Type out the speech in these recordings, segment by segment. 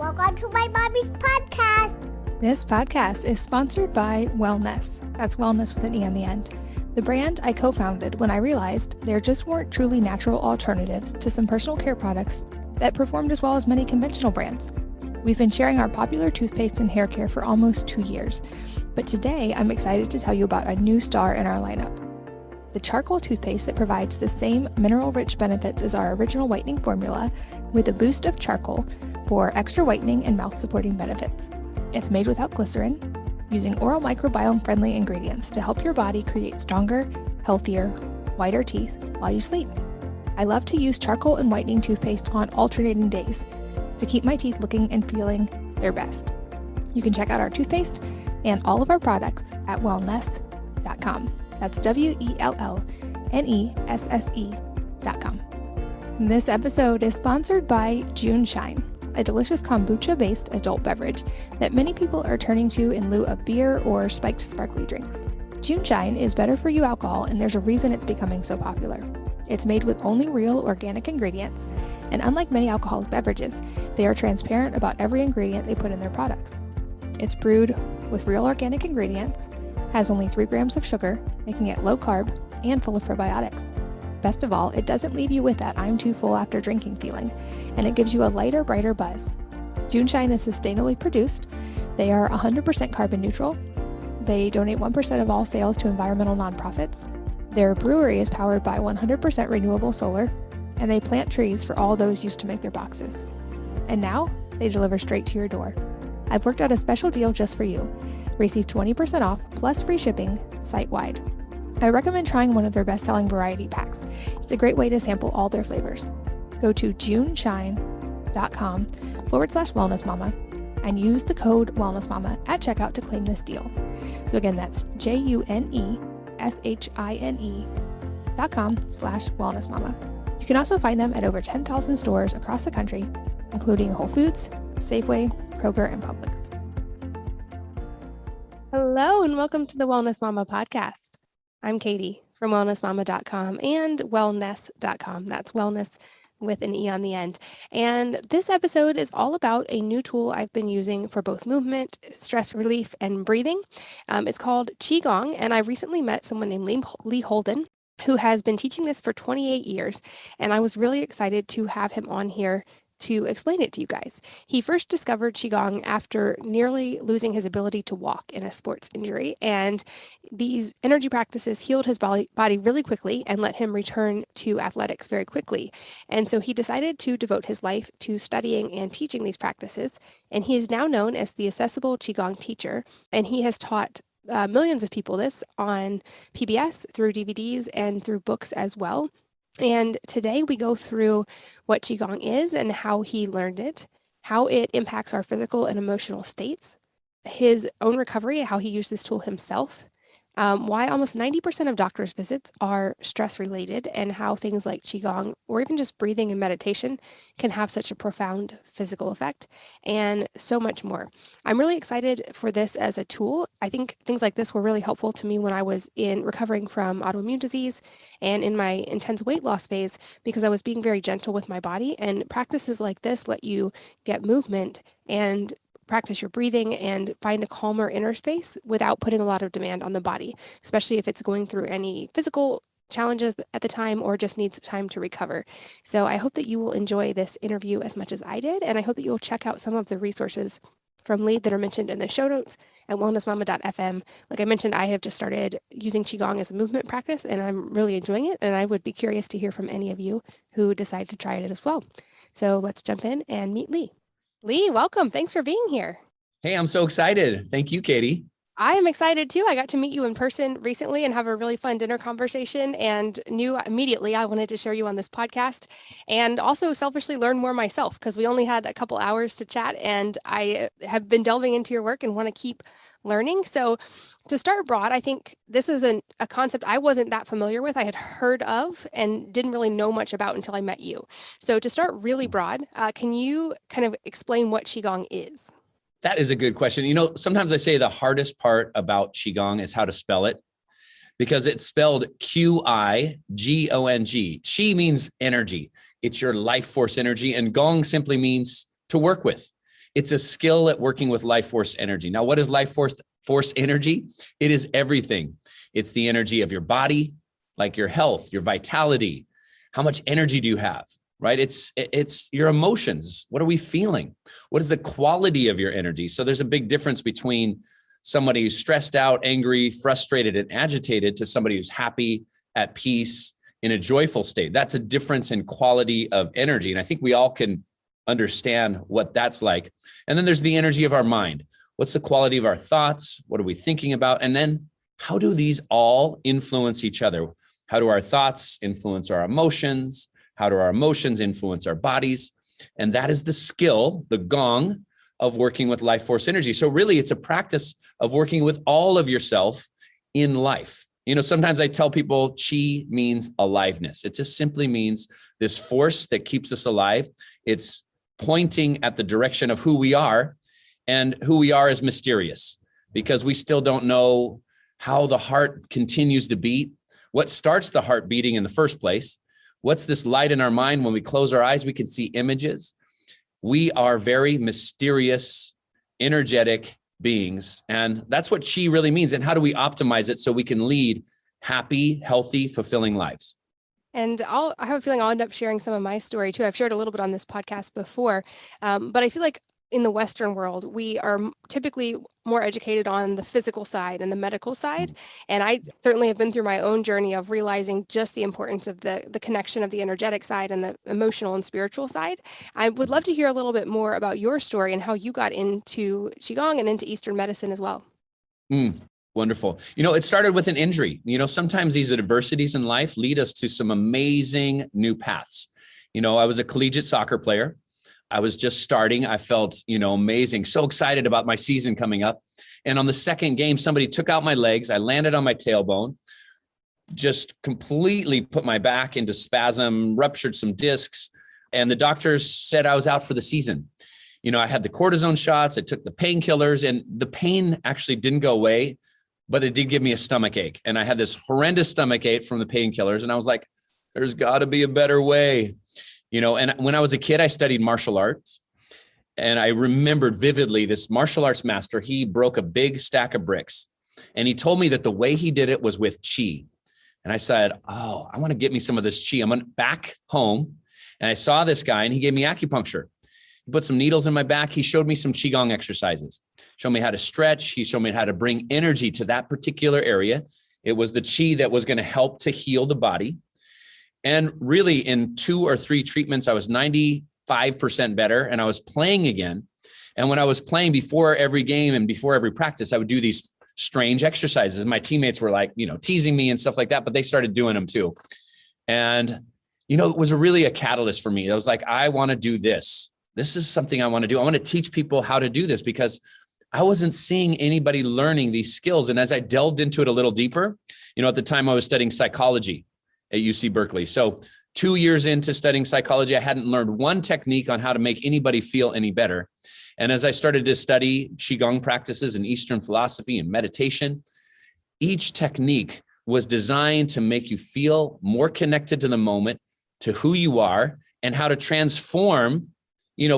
Welcome to my mommy's podcast. This podcast is sponsored by Wellness. That's wellness with an E on the end. The brand I co-founded when I realized there just weren't truly natural alternatives to some personal care products that performed as well as many conventional brands. We've been sharing our popular toothpaste and hair care for almost 2 years, but today I'm excited to tell you about a new star in our lineup. The charcoal toothpaste that provides the same mineral-rich benefits as our original whitening formula with a boost of charcoal for extra whitening and mouth-supporting benefits. It's made without glycerin, using oral microbiome-friendly ingredients to help your body create stronger, healthier, whiter teeth while you sleep. I love to use charcoal and whitening toothpaste on alternating days to keep my teeth looking and feeling their best. You can check out our toothpaste and all of our products at wellness.com. That's WELLNESSE.com. This episode is sponsored by June Shine, a delicious kombucha-based adult beverage that many people are turning to in lieu of beer or spiked sparkly drinks. June Shine is better for you alcohol, and there's a reason it's becoming so popular. It's made with only real organic ingredients, and unlike many alcoholic beverages, they are transparent about every ingredient they put in their products. It's brewed with real organic ingredients, has only 3 grams of sugar, making it low carb and full of probiotics. Best of all, it doesn't leave you with that I'm too full after drinking feeling, and it gives you a lighter, brighter buzz. June Shine is sustainably produced. They are 100% carbon neutral. They donate 1% of all sales to environmental nonprofits. Their brewery is powered by 100% renewable solar, and they plant trees for all those used to make their boxes. And now, they deliver straight to your door. I've worked out a special deal just for you. Receive 20% off plus free shipping site-wide. I recommend trying one of their best-selling variety packs. It's a great way to sample all their flavors. Go to juneshine.com/wellnessmama and use the code wellnessmama at checkout to claim this deal. So again, that's JUNESHINE.com/wellnessmama. You can also find them at over 10,000 stores across the country, including Whole Foods, Safeway, Kroger, and Publix. Hello, and welcome to the Wellness Mama podcast. I'm Katie from wellnessmama.com and wellness.com. That's wellness with an E on the end. And this episode is all about a new tool I've been using for both movement, stress relief, and breathing. It's called Qi Gong, and I recently met someone named Lee Holden, who has been teaching this for 28 years, and I was really excited to have him on here to explain it to you guys. He first discovered Qi Gong after nearly losing his ability to walk in a sports injury, and these energy practices healed his body really quickly and let him return to athletics very quickly. And so he decided to devote his life to studying and teaching these practices, and he is now known as the Accessible Qi Gong Teacher, and he has taught millions of people this on PBS, through DVDs, and through books as well. And today we go through what Qi Gong is and how he learned it, how it impacts our physical and emotional states, his own recovery, how he used this tool himself, why almost 90% of doctors' visits are stress-related, and how things like Qi Gong or even just breathing and meditation can have such a profound physical effect, and so much more. I'm really excited for this as a tool. I think things like this were really helpful to me when I was recovering from autoimmune disease and in my intense weight loss phase, because I was being very gentle with my body, and practices like this let you get movement and practice your breathing and find a calmer inner space without putting a lot of demand on the body, especially if it's going through any physical challenges at the time or just needs time to recover. So I hope that you will enjoy this interview as much as I did, and I hope that you'll check out some of the resources from Lee that are mentioned in the show notes at wellnessmama.fm. Like I mentioned, I have just started using Qi Gong as a movement practice, and I'm really enjoying it, and I would be curious to hear from any of you who decide to try it as well. So let's jump in and meet Lee. Lee, welcome. Thanks for being here. Hey, I'm so excited. Thank you, Katie. I am excited too. I got to meet you in person recently and have a really fun dinner conversation, and knew immediately I wanted to share you on this podcast, and also selfishly learn more myself, because we only had a couple hours to chat, and I have been delving into your work and want to keep learning. So to start broad, I think this is a concept I wasn't that familiar with. I had heard of and didn't really know much about until I met you. So to start really broad, can you kind of explain what Qi Gong is? That is a good question. You know, sometimes I say the hardest part about Qi Gong is how to spell it, because it's spelled Qi-Gong. Qi means energy. It's your life force energy, and Gong simply means to work with. It's a skill at working with life force energy. Now, what is life force energy? It is everything. It's the energy of your body, like your health, your vitality. How much energy do you have, right? It's your emotions. What are we feeling? What is the quality of your energy? So there's a big difference between somebody who's stressed out, angry, frustrated, and agitated to somebody who's happy, at peace, in a joyful state. That's a difference in quality of energy. And I think we all can understand what that's like. And then there's the energy of our mind. What's the quality of our thoughts? What are we thinking about? And then how do these all influence each other? How do our thoughts influence our emotions? How do our emotions influence our bodies? And that is the skill, the gong, of working with life force energy. So really, it's a practice of working with all of yourself in life. Sometimes I tell people Qi means aliveness. It just simply means this force that keeps us alive. It's pointing at the direction of who we are, and who we are is mysterious because we still don't know how the heart continues to beat, what starts the heart beating in the first place. What's this light in our mind? When we close our eyes, we can see images. We are very mysterious, energetic beings. And that's what Qi really means. And how do we optimize it so we can lead happy, healthy, fulfilling lives? And I have a feeling I'll end up sharing some of my story too. I've shared a little bit on this podcast before, but I feel like in the Western world, we are typically more educated on the physical side and the medical side. And I certainly have been through my own journey of realizing just the importance of the connection of the energetic side and the emotional and spiritual side. I would love to hear a little bit more about your story and how you got into Qigong and into Eastern medicine as well. Wonderful. It started with an injury. Sometimes these adversities in life lead us to some amazing new paths. I was a collegiate soccer player. I was just starting. I felt, amazing, so excited about my season coming up. And on the second game, somebody took out my legs. I landed on my tailbone, just completely put my back into spasm, ruptured some discs. And the doctors said I was out for the season. I had the cortisone shots. I took the painkillers, and the pain actually didn't go away, but it did give me a stomach ache. And I had this horrendous stomach ache from the painkillers. And I was like, there's got to be a better way. And when I was a kid, I studied martial arts. And I remembered vividly this martial arts master, he broke a big stack of bricks. And he told me that the way he did it was with Qi. And I said, oh, I want to get me some of this Qi. I went back home and I saw this guy and he gave me acupuncture. He put some needles in my back. He showed me some Qi Gong exercises, showed me how to stretch. He showed me how to bring energy to that particular area. It was the Qi that was going to help to heal the body. And really in 2 or 3 treatments, I was 95% better and I was playing again. And when I was playing before every game and before every practice, I would do these strange exercises. My teammates were like, teasing me and stuff like that, but they started doing them too. And, it was really a catalyst for me. I was like, I want to do this. This is something I want to do. I want to teach people how to do this because I wasn't seeing anybody learning these skills. And as I delved into it a little deeper, at the time I was studying psychology at UC Berkeley. So 2 years into studying psychology, I hadn't learned one technique on how to make anybody feel any better. And as I started to study Qigong practices and Eastern philosophy and meditation, each technique was designed to make you feel more connected to the moment, to who you are, and how to transform,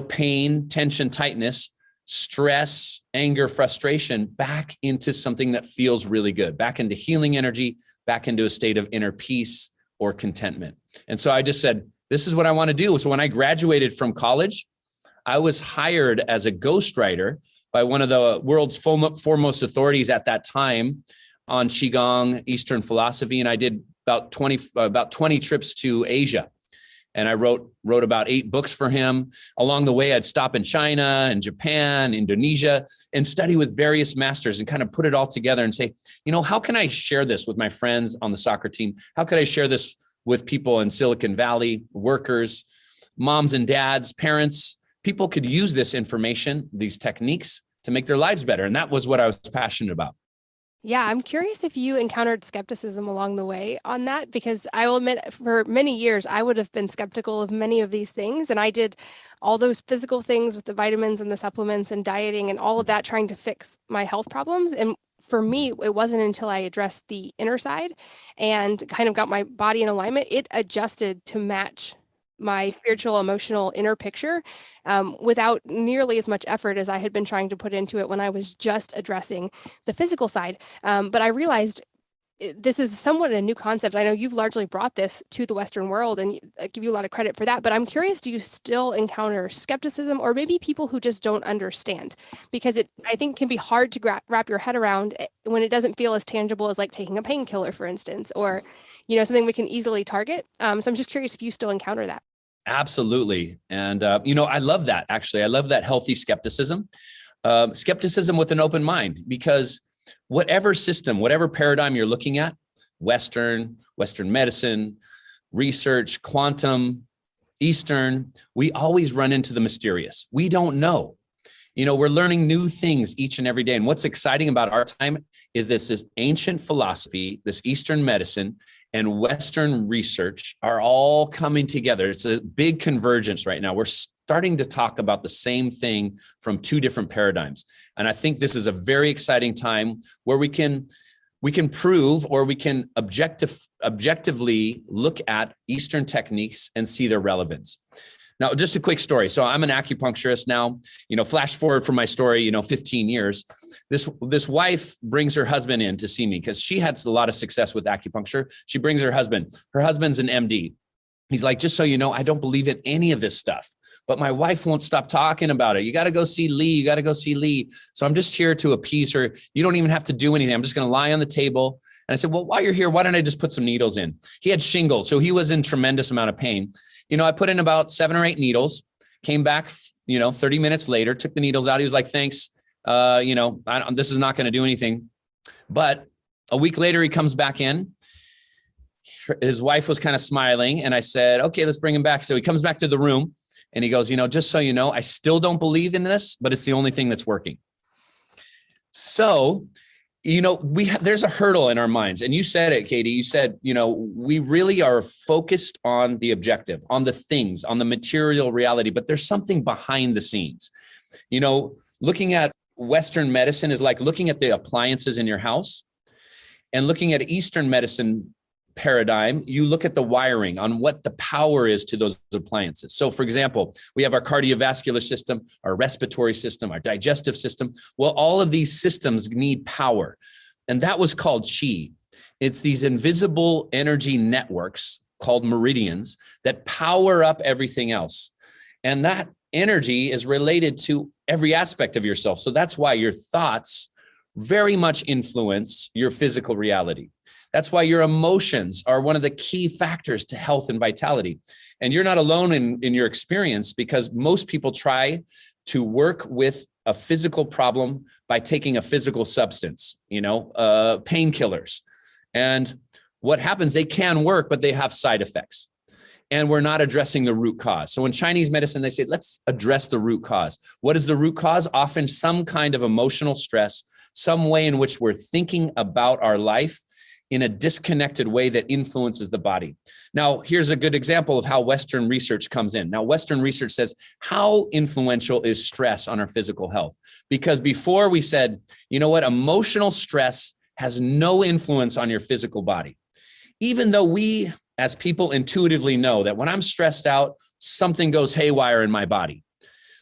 pain, tension, tightness, stress, anger, frustration back into something that feels really good, back into healing energy, back into a state of inner peace or contentment. And so I just said, this is what I want to do. So when I graduated from college, I was hired as a ghostwriter by one of the world's foremost authorities at that time on Qigong, Eastern philosophy. And I did about 20 trips to Asia. And I wrote about 8 books for him. Along the way, I'd stop in China and Japan, Indonesia, and study with various masters and kind of put it all together and say, how can I share this with my friends on the soccer team? How could I share this with people in Silicon Valley, workers, moms and dads, parents? People could use this information, these techniques, to make their lives better. And that was what I was passionate about. Yeah, I'm curious if you encountered skepticism along the way on that, because I will admit for many years, I would have been skeptical of many of these things. And I did all those physical things with the vitamins and the supplements and dieting and all of that, trying to fix my health problems. And for me, it wasn't until I addressed the inner side and kind of got my body in alignment, it adjusted to match my spiritual, emotional inner picture without nearly as much effort as I had been trying to put into it when I was just addressing the physical side. But I realized this is somewhat a new concept. I know you've largely brought this to the Western world, and I give you a lot of credit for that. But I'm curious, do you still encounter skepticism, or maybe people who just don't understand? Because I think, can be hard to wrap your head around when it doesn't feel as tangible as like taking a painkiller, for instance, or something we can easily target. So I'm just curious if you still encounter that. Absolutely. And, I love that, actually. I love that healthy skepticism, skepticism with an open mind, because whatever system, whatever paradigm you're looking at, Western medicine, research, quantum, Eastern, we always run into the mysterious. We don't know. We're learning new things each and every day. And what's exciting about our time is this ancient philosophy, this Eastern medicine, and Western research are all coming together. It's a big convergence right now. We're starting to talk about the same thing from two different paradigms. And I think this is a very exciting time where we can prove, or we can objectively look at Eastern techniques and see their relevance. Now, just a quick story. So I'm an acupuncturist now. Flash forward from my story, 15 years. This wife brings her husband in to see me because she had a lot of success with acupuncture. She brings her husband. Her husband's an MD. He's like, just so you know, I don't believe in any of this stuff, but my wife won't stop talking about it. You got to go see Lee. You got to go see Lee. So I'm just here to appease her. You don't even have to do anything. I'm just going to lie on the table. And I said, well, while you're here, why don't I just put some needles in? He had shingles, so he was in tremendous amount of pain. I put in about 7 or 8 needles, came back, 30 minutes later, took the needles out. He was like, thanks. This is not going to do anything. But a week later, he comes back in. His wife was kind of smiling. And I said, okay, let's bring him back. So he comes back to the room and he goes, just so you know, I still don't believe in this, but it's the only thing that's working. So there's a hurdle in our minds. And you said it, Katie, you said, we really are focused on the objective, on the things, on the material reality, but there's something behind the scenes. Looking at Western medicine is like looking at the appliances in your house, and looking at Eastern medicine paradigm, you look at the wiring on what the power is to those appliances. So for example, we have our cardiovascular system, our respiratory system, our digestive system. Well, all of these systems need power. And that was called Qi. It's these invisible energy networks called meridians that power up everything else. And that energy is related to every aspect of yourself. So that's why your thoughts very much influence your physical reality. That's why your emotions are one of the key factors to health and vitality. And you're not alone in your experience, because most people try to work with a physical problem by taking a physical substance, painkillers. And what happens, they can work, but they have side effects. And we're not addressing the root cause. So in Chinese medicine, they say, let's address the root cause. What is the root cause? Often some kind of emotional stress, some way in which we're thinking about our life in a disconnected way that influences the body. Now, here's a good example of how Western research comes in. Now, Western research says, how influential is stress on our physical health? Because before we said, emotional stress has no influence on your physical body. Even though we, as people, intuitively know that when I'm stressed out, something goes haywire in my body.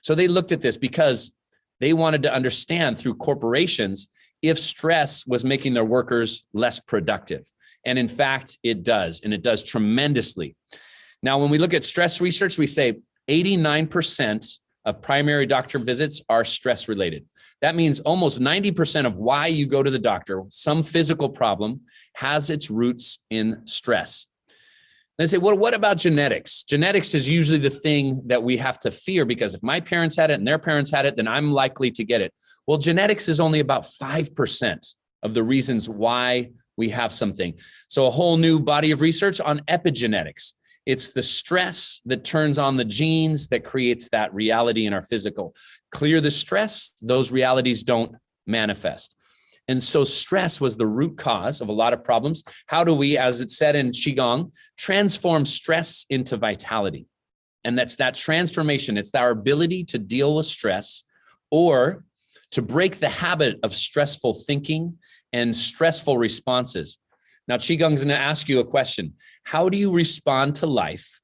So they looked at this because they wanted to understand through corporations if stress was making their workers less productive. And in fact, it does, and it does tremendously. Now, when we look at stress research, we say 89% of primary doctor visits are stress related. That means almost 90% of why you go to the doctor, some physical problem, has its roots in stress. They say, well, what about genetics? Genetics is usually the thing that we have to fear, because if my parents had it and their parents had it, then I'm likely to get it. Well, genetics is only about 5% of the reasons why we have something. So a whole new body of research on epigenetics. It's the stress that turns on the genes that creates that reality in our physical. Clear the stress, those realities don't manifest. And so stress was the root cause of a lot of problems. How do we, as it said in Qi Gong, transform stress into vitality? And that's that transformation. It's our ability to deal with stress, or to break the habit of stressful thinking and stressful responses. Now, Qi Gong is going to ask you a question. How do you respond to life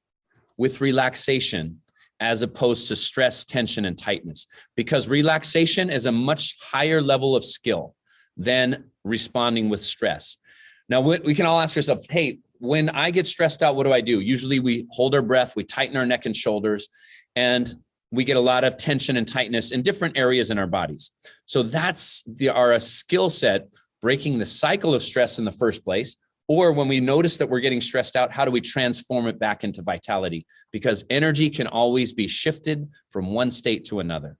with relaxation as opposed to stress, tension, and tightness, because relaxation is a much higher level of skill than responding with stress. Now, we can all ask ourselves, hey, when I get stressed out, what do I do? Usually we hold our breath, we tighten our neck and shoulders, and we get a lot of tension and tightness in different areas in our bodies. So that's our skill set, breaking the cycle of stress in the first place. Or when we notice that we're getting stressed out, how do we transform it back into vitality? Because energy can always be shifted from one state to another.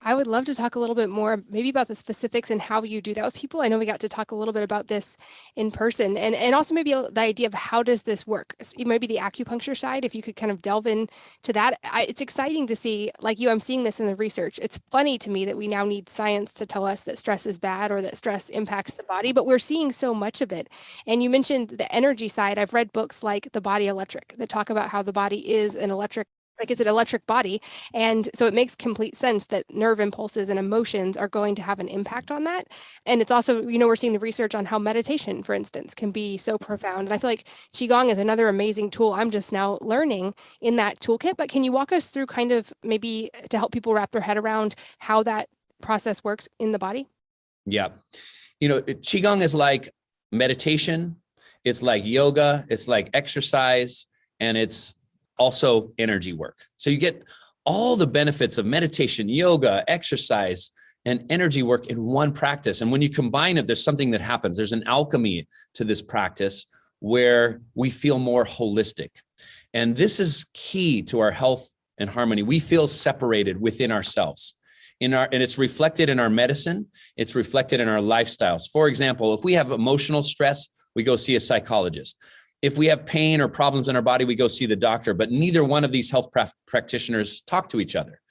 I would love to talk a little bit more, maybe about the specifics and how you do that with people. I know we got to talk a little bit about this in person, and also maybe the idea of how does this work? Maybe the acupuncture side, if you could kind of delve into that. It's exciting to see, like you, I'm seeing this in the research. It's funny to me that we now need science to tell us that stress is bad or that stress impacts the body, but we're seeing so much of it. And you mentioned the energy side. I've read books like The Body Electric that talk about how the body is an electric, like it's an electric body. And so it makes complete sense that nerve impulses and emotions are going to have an impact on that. And it's also, we're seeing the research on how meditation, for instance, can be so profound. And I feel like Qi Gong is another amazing tool I'm just now learning in that toolkit. But can you walk us through kind of maybe to help people wrap their head around how that process works in the body? Yeah. Qi Gong is like meditation. It's like yoga. It's like exercise. And it's also energy work. So you get all the benefits of meditation, yoga, exercise, and energy work in one practice. And when you combine it, there's something that happens. There's an alchemy to this practice where we feel more holistic. And this is key to our health and harmony. We feel separated within ourselves. And it's reflected in our medicine. It's reflected in our lifestyles. For example, if we have emotional stress, we go see a psychologist. If we have pain or problems in our body, we go see the doctor, but neither one of these health practitioners talk to each other.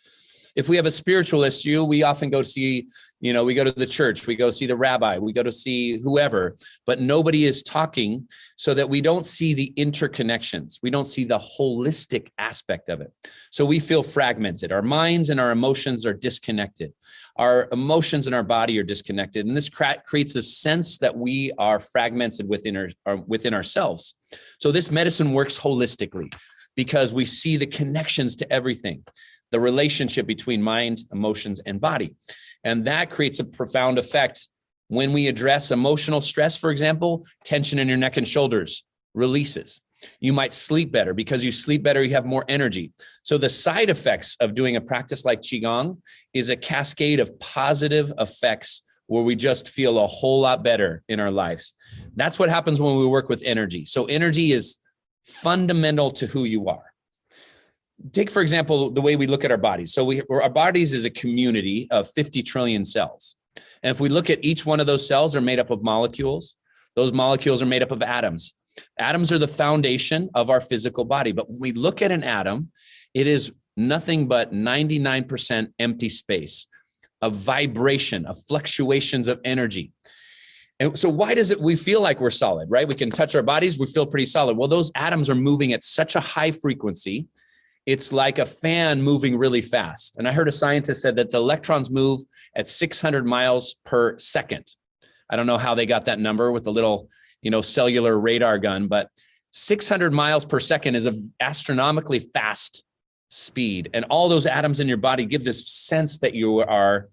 If we have a spiritual issue, we often go see, we go to the church, we go see the rabbi, we go to see whoever, but nobody is talking, so that we don't see the interconnections. We don't see the holistic aspect of it. So we feel fragmented. Our minds and our emotions are disconnected. Our emotions and our body are disconnected. And this creates a sense that we are fragmented within ourselves. So this medicine works holistically because we see the connections to everything, the relationship between mind, emotions, and body. And that creates a profound effect. When we address emotional stress, for example, tension in your neck and shoulders releases. You might sleep better. Because you sleep better, you have more energy. So the side effects of doing a practice like Qigong is a cascade of positive effects where we just feel a whole lot better in our lives. That's what happens when we work with energy. So energy is fundamental to who you are. Take, for example, the way we look at our bodies. So our bodies is a community of 50 trillion cells. And if we look at each one of those cells, they're made up of molecules. Those molecules are made up of atoms. Atoms are the foundation of our physical body. But when we look at an atom, it is nothing but 99% empty space, of vibration, of fluctuations of energy. And so why does we feel like we're solid, right? We can touch our bodies, we feel pretty solid. Well, those atoms are moving at such a high frequency. It's like a fan moving really fast. And I heard a scientist said that the electrons move at 600 miles per second. I don't know how they got that number with the little, cellular radar gun, but 600 miles per second is an astronomically fast speed. And all those atoms in your body give this sense that you are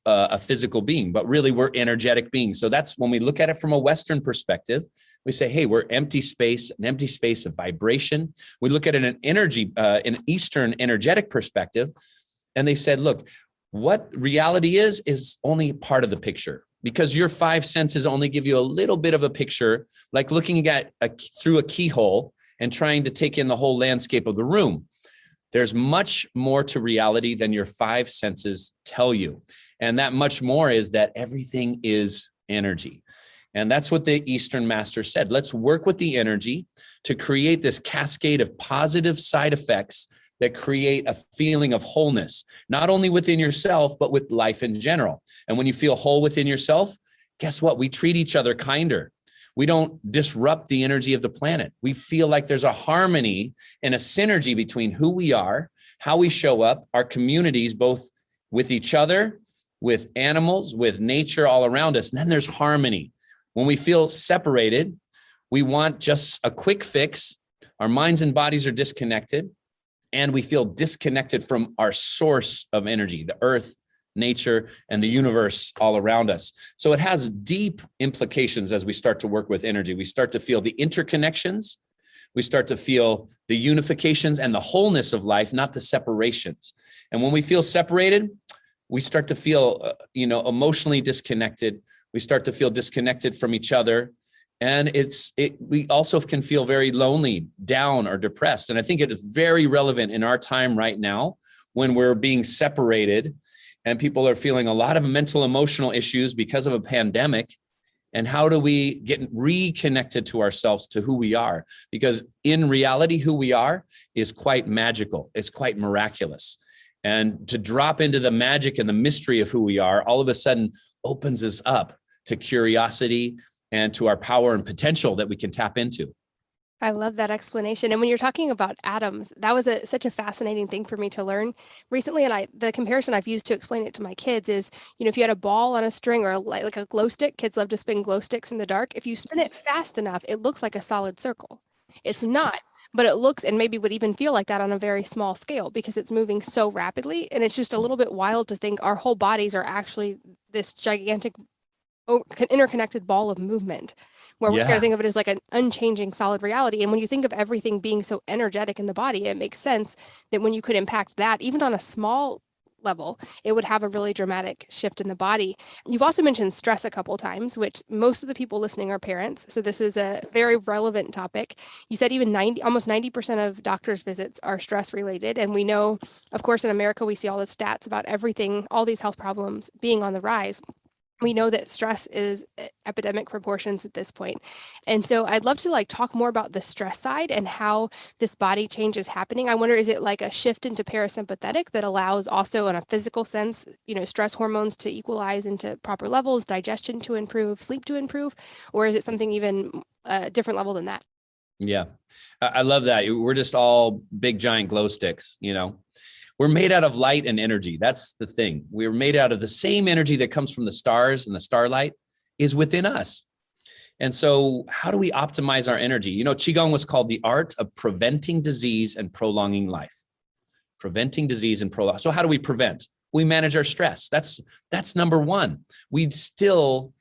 a physical being, but really we're energetic beings. So that's when we look at it from a Western perspective, we say, hey, we're empty space, an empty space of vibration. We look at it in an Eastern energetic perspective. And they said, look, what reality is only part of the picture, because your five senses only give you a little bit of a picture, like looking at through a keyhole and trying to take in the whole landscape of the room. There's much more to reality than your five senses tell you. And that much more is that everything is energy. And that's what the Eastern master said. Let's work with the energy to create this cascade of positive side effects that create a feeling of wholeness, not only within yourself, but with life in general. And when you feel whole within yourself, guess what? We treat each other kinder. We don't disrupt the energy of the planet. We feel like there's a harmony and a synergy between who we are, how we show up, our communities, both with each other, with animals, with nature all around us. And then there's harmony. When we feel separated, we want just a quick fix. Our minds and bodies are disconnected. and we feel disconnected from our source of energy, the earth, nature, and the universe all around us. So it has deep implications as we start to work with energy. We start to feel the interconnections. We start to feel the unifications and the wholeness of life, not the separations. And when we feel separated, we start to feel, emotionally disconnected. We start to feel disconnected from each other. And we also can feel very lonely, down, or depressed. And I think it is very relevant in our time right now when we're being separated and people are feeling a lot of mental, emotional issues because of a pandemic. And how do we get reconnected to ourselves, to who we are? Because in reality, who we are is quite magical. It's quite miraculous. And to drop into the magic and the mystery of who we are, all of a sudden opens us up to curiosity and to our power and potential that we can tap into. I love that explanation. And when you're talking about atoms, that was such a fascinating thing for me to learn recently. And the comparison I've used to explain it to my kids is, if you had a ball on a string or like a glow stick, kids love to spin glow sticks in the dark. If you spin it fast enough, it looks like a solid circle. It's not, but it looks and maybe would even feel like that on a very small scale because it's moving so rapidly. And it's just a little bit wild to think our whole bodies are actually this gigantic interconnected ball of movement where we kind of think of it as like an unchanging solid reality. And when you think of everything being so energetic in the body, it makes sense that when you could impact that, even on a small level, it would have a really dramatic shift in the body. You've also mentioned stress a couple of times, which most of the people listening are parents. So this is a very relevant topic. You said even almost 90% of doctors' visits are stress related. And we know, of course, in America, we see all the stats about everything, all these health problems being on the rise. We know that stress is epidemic proportions at this point. And so I'd love to talk more about the stress side and how this body change is happening. I wonder, is it like a shift into parasympathetic that allows also in a physical sense, stress hormones to equalize into proper levels, digestion to improve, sleep to improve, or is it something even a different level than that? Yeah, I love that. We're just all big, giant glow sticks, We're made out of light and energy. That's the thing. We're made out of the same energy that comes from the stars, and the starlight is within us. And so how do we optimize our energy? Qi Gong was called the art of preventing disease and prolonging life. Preventing disease and prolong. So how do we prevent? We manage our stress. That's number one. We still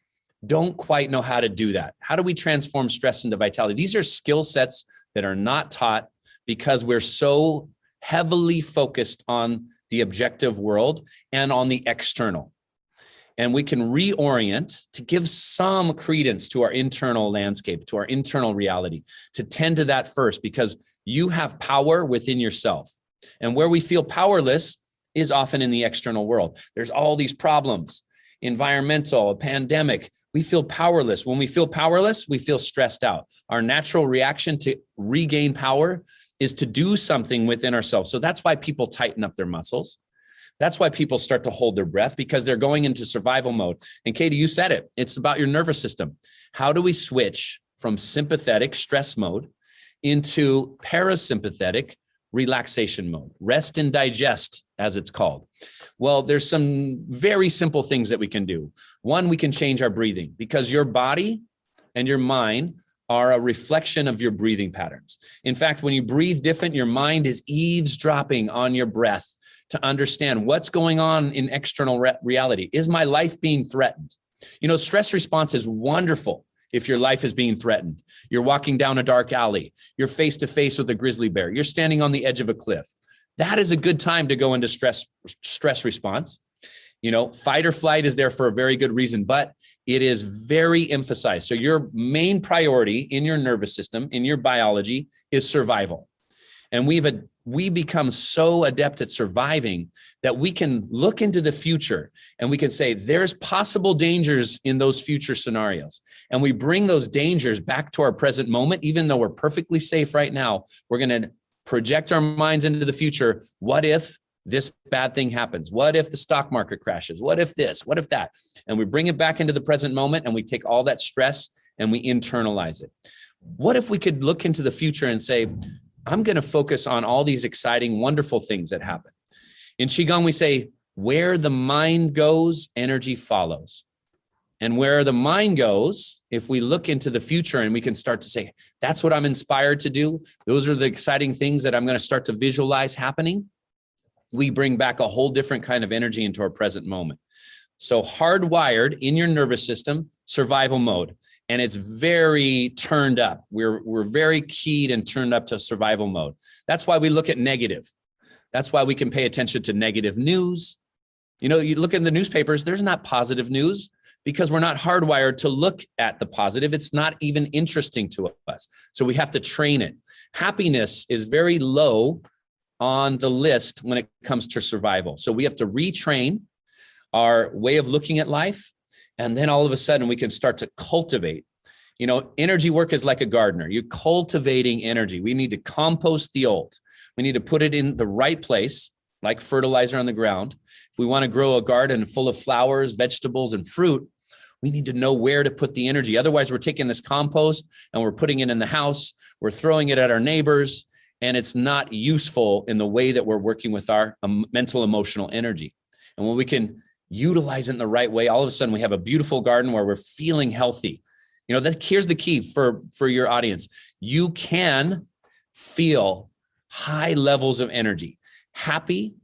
don't quite know how to do that. How do we transform stress into vitality? These are skill sets that are not taught because we're so heavily focused on the objective world and on the external. And we can reorient to give some credence to our internal landscape, to our internal reality, to tend to that first, because you have power within yourself. And where we feel powerless is often in the external world. There's all these problems, environmental, a pandemic. We feel powerless. When we feel powerless, we feel stressed out. Our natural reaction to regain power is to do something within ourselves. So that's why people tighten up their muscles. That's why people start to hold their breath, because they're going into survival mode. And Katie, you said it. It's about your nervous system. How do we switch from sympathetic stress mode into parasympathetic relaxation mode? Rest and digest, as it's called. Well, there's some very simple things that we can do. One, we can change our breathing, because your body and your mind are a reflection of your breathing patterns. In fact, when you breathe different, your mind is eavesdropping on your breath to understand what's going on in external reality. Is my life being threatened? Stress response is wonderful if your life is being threatened. You're walking down a dark alley. You're face to face with a grizzly bear. You're standing on the edge of a cliff. That is a good time to go into stress response. Fight or flight is there for a very good reason, but it is very emphasized. So your main priority in your nervous system, in your biology, is survival. And we become so adept at surviving that we can look into the future and we can say, there's possible dangers in those future scenarios. And we bring those dangers back to our present moment, even though we're perfectly safe right now. We're going to project our minds into the future. What if this bad thing happens? What if the stock market crashes? What if this? What if that? And we bring it back into the present moment, and we take all that stress and we internalize it. What if we could look into the future and say, I'm going to focus on all these exciting, wonderful things that happen. In Qi Gong, we say, where the mind goes, energy follows. And where the mind goes, if we look into the future and we can start to say, that's what I'm inspired to do, those are the exciting things that I'm going to start to visualize happening, we bring back a whole different kind of energy into our present moment. So hardwired in your nervous system, survival mode. And it's very turned up. We're very keyed and turned up to survival mode. That's why we look at negative. That's why we can pay attention to negative news. You know, you look in the newspapers, there's not positive news because we're not hardwired to look at the positive. It's not even interesting to us. So we have to train it. Happiness is very low on the list when it comes to survival. So we have to retrain our way of looking at life. And then all of a sudden we can start to cultivate. You know, energy work is like a gardener. You're cultivating energy. We need to compost the old. We need to put it in the right place, like fertilizer on the ground. If we want to grow a garden full of flowers, vegetables, and fruit, we need to know where to put the energy. Otherwise, we're taking this compost and we're putting it in the house. We're throwing it at our neighbors, and it's not useful in the way that we're working with our mental, emotional energy. And when we can utilize it in the right way, all of a sudden we have a beautiful garden where we're feeling healthy. You know, here's the key for your audience. You can feel high levels of energy, happy,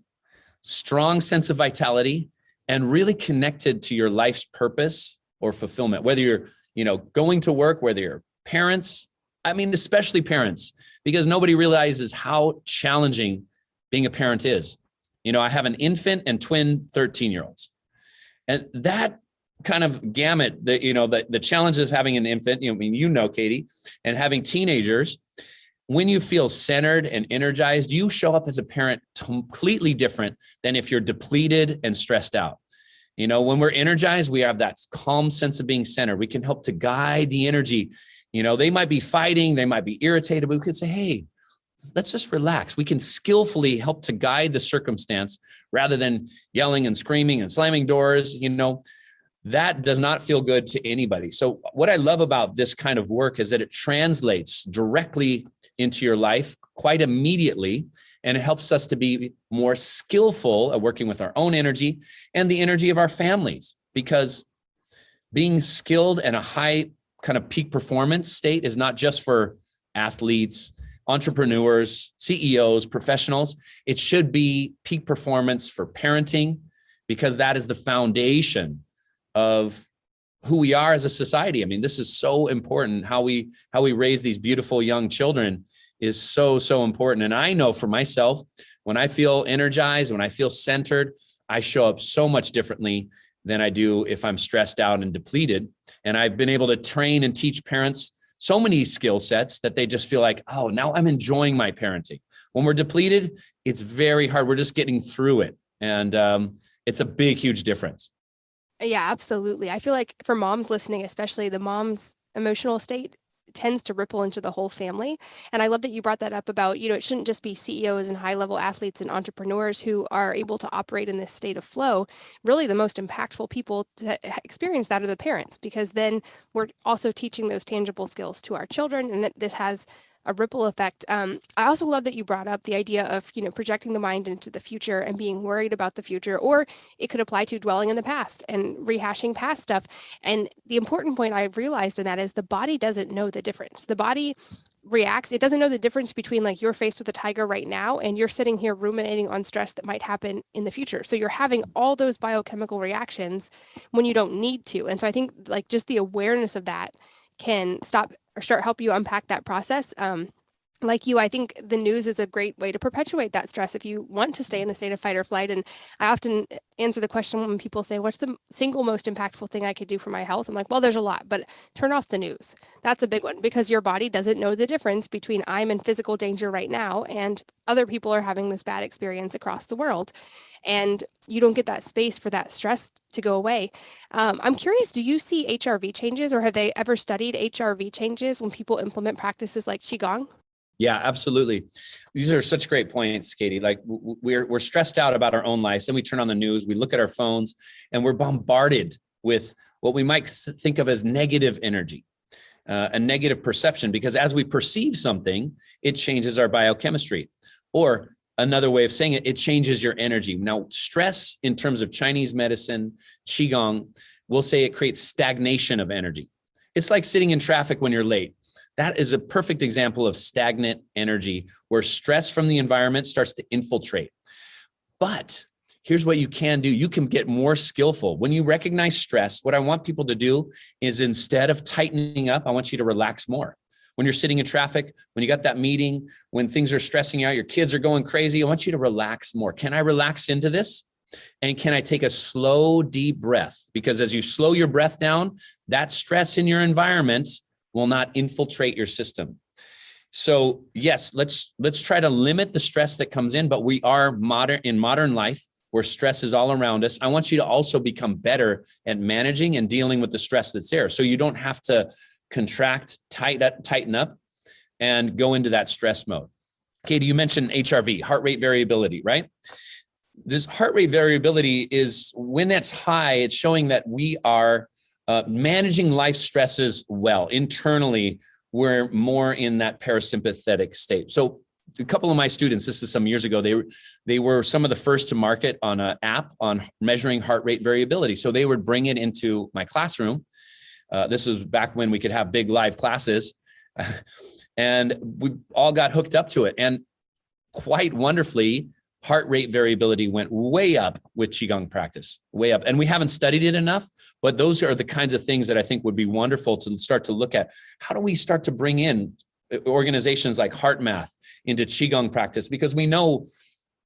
strong sense of vitality, and really connected to your life's purpose or fulfillment, whether you're, you know, going to work, whether you're parents, I mean, especially parents, because nobody realizes how challenging being a parent is. You know, I have an infant and twin 13-year-olds. And that kind of gamut, the challenges of having an infant, Katie, and having teenagers, when you feel centered and energized, you show up as a parent completely different than if you're depleted and stressed out. You know, when we're energized, we have that calm sense of being centered. We can help to guide the energy. You know, they might be fighting, they might be irritated, but we could say, hey, let's just relax. We can skillfully help to guide the circumstance rather than yelling and screaming and slamming doors. You know, that does not feel good to anybody. So what I love about this kind of work is that it translates directly into your life quite immediately. And it helps us to be more skillful at working with our own energy and the energy of our families, because being skilled in a high kind of peak performance state is not just for athletes, entrepreneurs, CEOs, professionals. It should be peak performance for parenting, because that is the foundation of who we are as a society. I mean, this is so important. How we raise these beautiful young children is so, so important. And I know for myself, when I feel energized, when I feel centered, I show up so much differently than I do if I'm stressed out and depleted. And I've been able to train and teach parents so many skill sets that they just feel like, oh, now I'm enjoying my parenting. When we're depleted, it's very hard. We're just getting through it. And it's a big, huge difference. Yeah, absolutely. I feel like for moms listening, especially, the mom's emotional state tends to ripple into the whole family. And I love that you brought that up about, it shouldn't just be CEOs and high level athletes and entrepreneurs who are able to operate in this state of flow. Really, the most impactful people to experience that are the parents, because then we're also teaching those tangible skills to our children. And that this has a ripple effect. I also love that you brought up the idea of, projecting the mind into the future and being worried about the future, or it could apply to dwelling in the past and rehashing past stuff. And the important point I've realized in that is the body doesn't know the difference. The body reacts. It doesn't know the difference between, like, you're faced with a tiger right now and you're sitting here ruminating on stress that might happen in the future. So you're having all those biochemical reactions when you don't need to. And so I think, like, just the awareness of that can help you unpack that process. Like you, I think the news is a great way to perpetuate that stress if you want to stay in a state of fight or flight. And I often answer the question when people say, what's the single most impactful thing I could do for my health? I'm like, well, there's a lot, but turn off the news. That's a big one, because your body doesn't know the difference between I'm in physical danger right now and other people are having this bad experience across the world. And you don't get that space for that stress to go away. I'm curious, do you see HRV changes, or have they ever studied HRV changes when people implement practices like Qi Gong? Yeah, absolutely. These are such great points, Katie. Like, we're stressed out about our own lives. Then we turn on the news, we look at our phones, and we're bombarded with what we might think of as negative energy, a negative perception, because as we perceive something, it changes our biochemistry. Or another way of saying it, it changes your energy. Now, stress in terms of Chinese medicine, Qi Gong, we'll say it creates stagnation of energy. It's like sitting in traffic when you're late. That is a perfect example of stagnant energy where stress from the environment starts to infiltrate. But here's what you can do. You can get more skillful. When you recognize stress, what I want people to do is instead of tightening up, I want you to relax more. When you're sitting in traffic, when you got that meeting, when things are stressing out, your kids are going crazy, I want you to relax more. Can I relax into this? And can I take a slow, deep breath? Because as you slow your breath down, that stress in your environment will not infiltrate your system. So yes, let's try to limit the stress that comes in, but we are in modern life where stress is all around us. I want you to also become better at managing and dealing with the stress that's there. So you don't have to contract, tighten up, and go into that stress mode. Katie, you mentioned HRV, heart rate variability, right? This heart rate variability is when that's high, it's showing that we are managing life stresses well. Internally, we're more in that parasympathetic state. So a couple of my students, this is some years ago, they were some of the first to market on an app on measuring heart rate variability. So they would bring it into my classroom. This was back when we could have big live classes. And we all got hooked up to it. And quite wonderfully, heart rate variability went way up with Qi Gong practice, way up. And we haven't studied it enough, but those are the kinds of things that I think would be wonderful to start to look at. How do we start to bring in organizations like Heart Math into Qi Gong practice? Because we know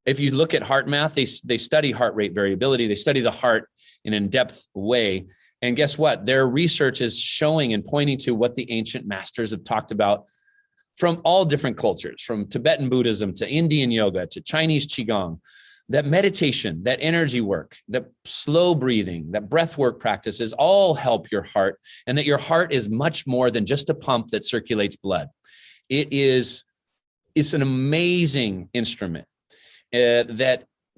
if you look at Heart Math, they study heart rate variability. They study the heart in an in-depth way. And guess what? Their research is showing and pointing to what the ancient masters have talked about from all different cultures, from Tibetan Buddhism to Indian yoga to Chinese Qigong, that meditation, that energy work, that slow breathing, that breath work practices all help your heart, and that your heart is much more than just a pump that circulates blood. It's an amazing instrument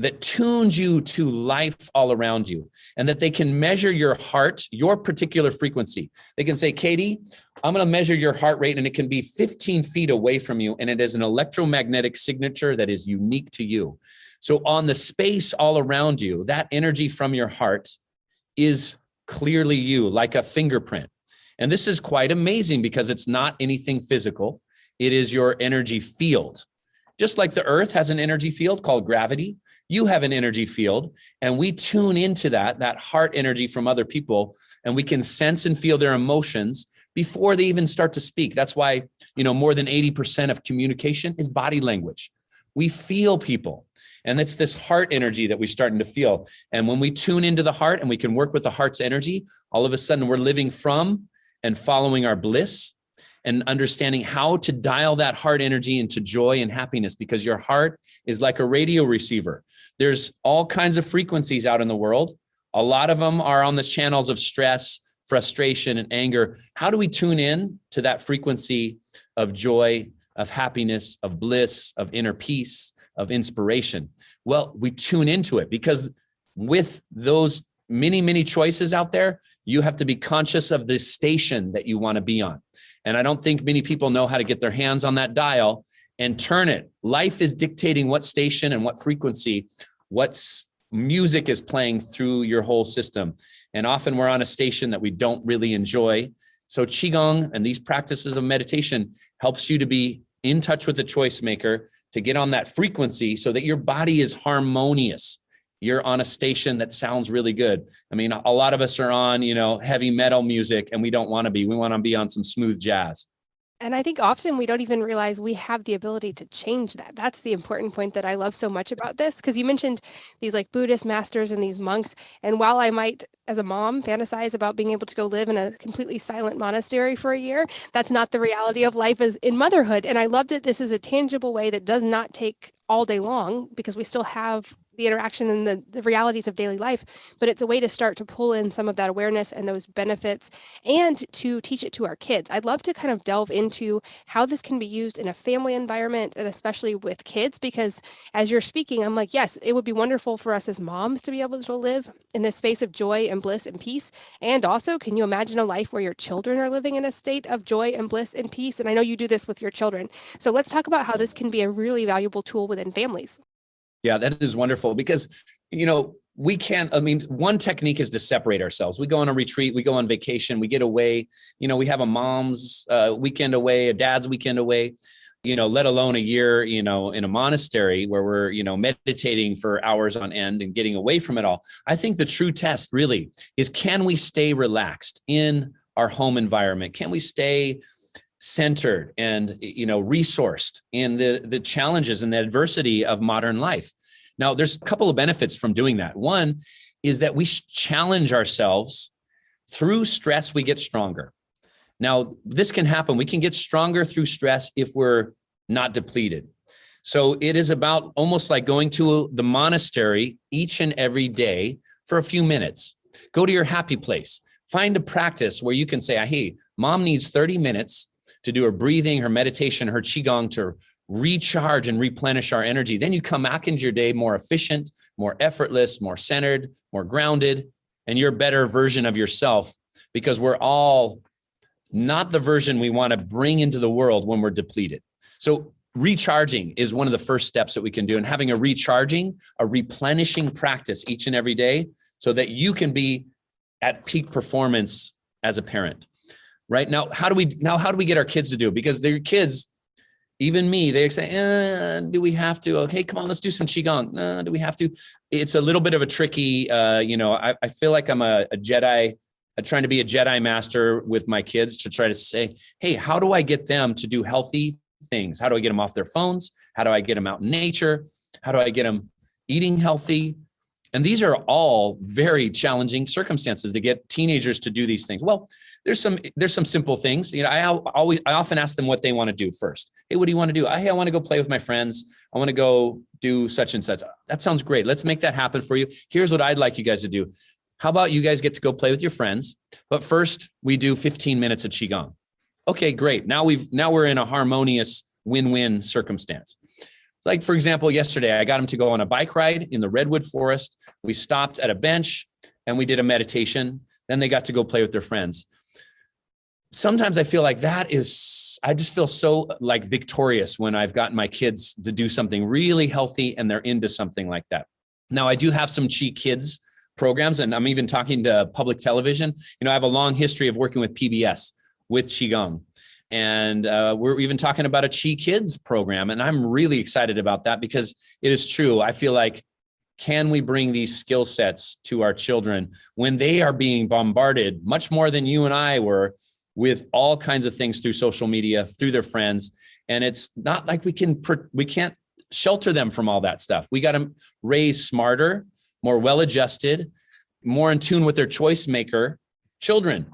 that tunes you to life all around you, and that they can measure your heart, your particular frequency. They can say, Katie, I'm going to measure your heart rate, and it can be 15 feet away from you, and it is an electromagnetic signature that is unique to you. So on the space all around you, that energy from your heart is clearly you, like a fingerprint. And this is quite amazing because it's not anything physical. It is your energy field. Just like the earth has an energy field called gravity, you have an energy field, and we tune into that heart energy from other people, and we can sense and feel their emotions before they even start to speak. That's why, more than 80% of communication is body language. We feel people, and it's this heart energy that we're starting to feel. And when we tune into the heart and we can work with the heart's energy, all of a sudden we're living from and following our bliss, and understanding how to dial that heart energy into joy and happiness, because your heart is like a radio receiver. There's all kinds of frequencies out in the world. A lot of them are on the channels of stress, frustration, and anger. How do we tune in to that frequency of joy, of happiness, of bliss, of inner peace, of inspiration? Well, we tune into it, because with those many, many choices out there, you have to be conscious of the station that you want to be on. And I don't think many people know how to get their hands on that dial and turn it. Life is dictating what station and what frequency, what music is playing through your whole system. And often we're on a station that we don't really enjoy. So Qigong and these practices of meditation helps you to be in touch with the choice maker, to get on that frequency so that your body is harmonious. You're on a station that sounds really good. I mean, a lot of us are on, heavy metal music, and we don't want to be. We want to be on some smooth jazz. And I think often we don't even realize we have the ability to change that. That's the important point that I love so much about this, because you mentioned these like Buddhist masters and these monks. And while I might, as a mom, fantasize about being able to go live in a completely silent monastery for a year, that's not the reality of life as in motherhood. And I love that this is a tangible way that does not take all day long, because we still have the interaction and the realities of daily life, but it's a way to start to pull in some of that awareness and those benefits, and to teach it to our kids. I'd love to kind of delve into how this can be used in a family environment, and especially with kids, because as you're speaking, I'm like, yes, it would be wonderful for us as moms to be able to live in this space of joy and bliss and peace. And also, can you imagine a life where your children are living in a state of joy and bliss and peace? And I know you do this with your children. So let's talk about how this can be a really valuable tool within families. Yeah, that is wonderful, because, we can't, I mean, one technique is to separate ourselves. We go on a retreat, we go on vacation, we get away, we have a mom's weekend away, a dad's weekend away, let alone a year, in a monastery where we're, meditating for hours on end and getting away from it all. I think the true test really is, can we stay relaxed in our home environment? Can we stay centered and, resourced in the challenges and the adversity of modern life? Now, there's a couple of benefits from doing that. One is that we challenge ourselves. Through stress, we get stronger. Now, this can happen. We can get stronger through stress if we're not depleted. So it is about almost like going to the monastery each and every day for a few minutes. Go to your happy place. Find a practice where you can say, hey, mom needs 30 minutes to do her breathing, her meditation, her Qi Gong, to recharge and replenish our energy. Then you come back into your day more efficient, more effortless, more centered, more grounded, and you're a better version of yourself, because we're all not the version we want to bring into the world when we're depleted. So recharging is one of the first steps that we can do, and having a replenishing practice each and every day so that you can be at peak performance as a parent. Right now, how do we get our kids to do it? Because their kids, even me, they say, do we have to? Okay, come on, let's do some Qigong. Do we have to? It's a little bit of a tricky, I feel like I'm a Jedi, trying to be a Jedi master with my kids, to try to say, hey, how do I get them to do healthy things? How do I get them off their phones? How do I get them out in nature? How do I get them eating healthy? And these are all very challenging circumstances to get teenagers to do these things. Well, there's some simple things. I often ask them what they want to do first. Hey, what do you want to do? Hey, I want to go play with my friends. I want to go do such and such. That sounds great. Let's make that happen for you. Here's what I'd like you guys to do. How about you guys get to go play with your friends? But first, we do 15 minutes of Qigong. Okay, great. Now we're in a harmonious win-win circumstance. Like, for example, yesterday, I got them to go on a bike ride in the redwood forest. We stopped at a bench and we did a meditation. Then they got to go play with their friends. Sometimes I feel like I just feel so like victorious when I've gotten my kids to do something really healthy and they're into something like that. Now, I do have some Qi Kids programs, and I'm even talking to public television. I have a long history of working with PBS with Qigong. And we're even talking about a Qi Kids program. And I'm really excited about that, because it is true. I feel like, can we bring these skill sets to our children when they are being bombarded much more than you and I were with all kinds of things through social media, through their friends? And it's not like we can't shelter them from all that stuff. We got to raise smarter, more well-adjusted, more in tune with their choice maker children.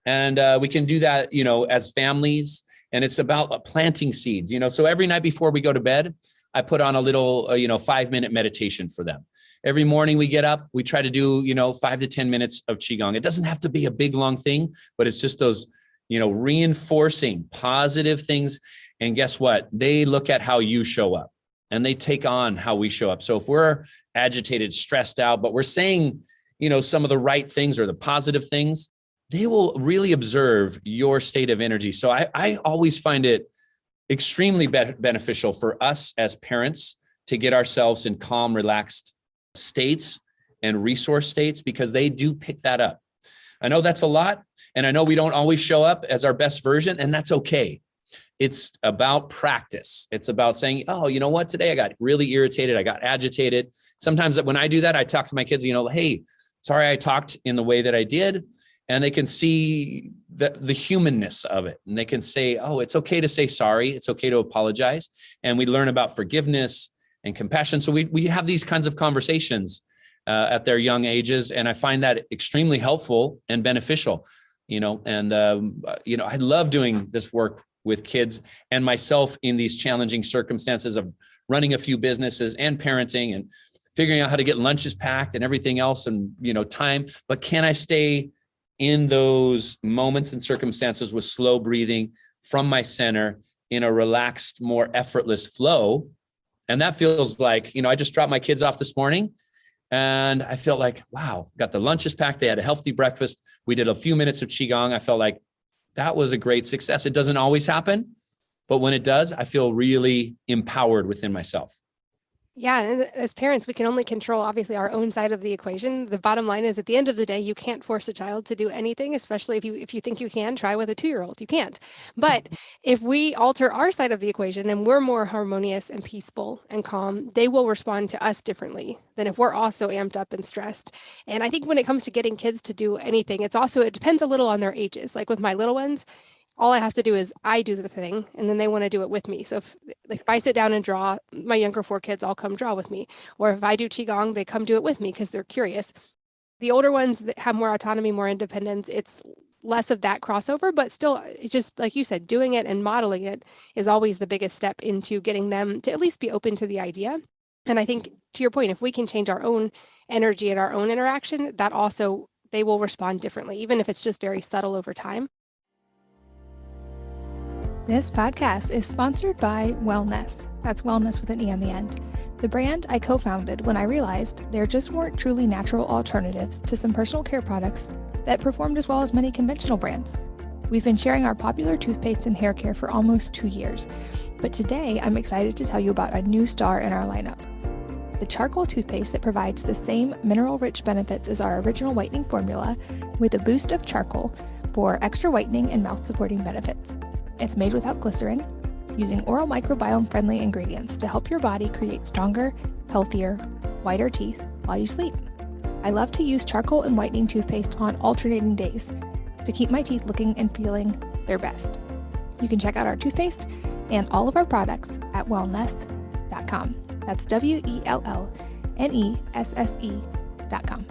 And we can do that, as families. And it's about planting seeds, So every night before we go to bed, I put on a little, 5-minute meditation for them. Every morning we get up, we try to do, 5 to 10 minutes of Qigong. It doesn't have to be a big, long thing, but it's just those, reinforcing positive things. And guess what? They look at how you show up and they take on how we show up. So if we're agitated, stressed out, but we're saying, some of the right things or the positive things, they will really observe your state of energy. So I always find it extremely beneficial for us as parents to get ourselves in calm, relaxed states and resource states, because they do pick that up. I know that's a lot, and I know we don't always show up as our best version, and that's okay. It's about practice. It's about saying, oh, you know what? Today I got really irritated. I got agitated. Sometimes when I do that, I talk to my kids, hey, sorry I talked in the way that I did. And they can see the humanness of it. And they can say, oh, it's okay to say sorry. It's okay to apologize. And we learn about forgiveness and compassion. So we have these kinds of conversations at their young ages. And I find that extremely helpful and beneficial, I love doing this work with kids and myself in these challenging circumstances of running a few businesses and parenting and figuring out how to get lunches packed and everything else and, time. But can I stay in those moments and circumstances with slow breathing from my center in a relaxed, more effortless flow? And that feels like, I just dropped my kids off this morning and I felt like, wow, got the lunches packed. They had a healthy breakfast. We did a few minutes of Qigong. I felt like that was a great success. It doesn't always happen, but when it does, I feel really empowered within myself. Yeah, and as parents, we can only control obviously our own side of the equation. The bottom line is at the end of the day, you can't force a child to do anything, especially if you think you can, try with a 2-year-old. You can't. But if we alter our side of the equation and we're more harmonious and peaceful and calm, they will respond to us differently than if we're also amped up and stressed. And I think when it comes to getting kids to do anything, it depends a little on their ages. Like with my little ones, all I have to do is I do the thing and then they want to do it with me. So if I sit down and draw, my younger 4 kids all come draw with me. Or if I do Qi Gong, they come do it with me because they're curious. The older ones that have more autonomy, more independence, it's less of that crossover, but still, it's just like you said, doing it and modeling it is always the biggest step into getting them to at least be open to the idea. And I think to your point, if we can change our own energy and our own interaction, that also they will respond differently, even if it's just very subtle over time. This podcast is sponsored by Wellness. That's wellness with an E on the end. The brand I co-founded when I realized there just weren't truly natural alternatives to some personal care products that performed as well as many conventional brands. We've been sharing our popular toothpaste and hair care for almost 2 years, but today I'm excited to tell you about a new star in our lineup. The charcoal toothpaste that provides the same mineral-rich benefits as our original whitening formula with a boost of charcoal for extra whitening and mouth-supporting benefits. It's made without glycerin, using oral microbiome-friendly ingredients to help your body create stronger, healthier, whiter teeth while you sleep. I love to use charcoal and whitening toothpaste on alternating days to keep my teeth looking and feeling their best. You can check out our toothpaste and all of our products at wellness.com. That's WELLNESSE.com.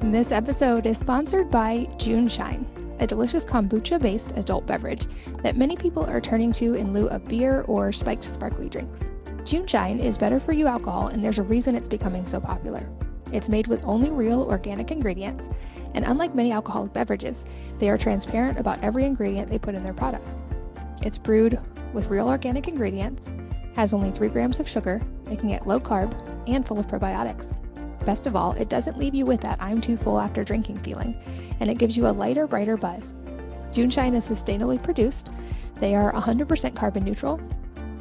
And this episode is sponsored by June Shine, a delicious kombucha-based adult beverage that many people are turning to in lieu of beer or spiked sparkly drinks. June Shine is better for you alcohol, and there's a reason it's becoming so popular. It's made with only real organic ingredients, and unlike many alcoholic beverages, they are transparent about every ingredient they put in their products. It's brewed with real organic ingredients, has only 3 grams of sugar, making it low carb and full of probiotics. Best of all, it doesn't leave you with that I'm too full after drinking feeling, and it gives you a lighter, brighter buzz. June Shine is sustainably produced. They are 100% carbon neutral.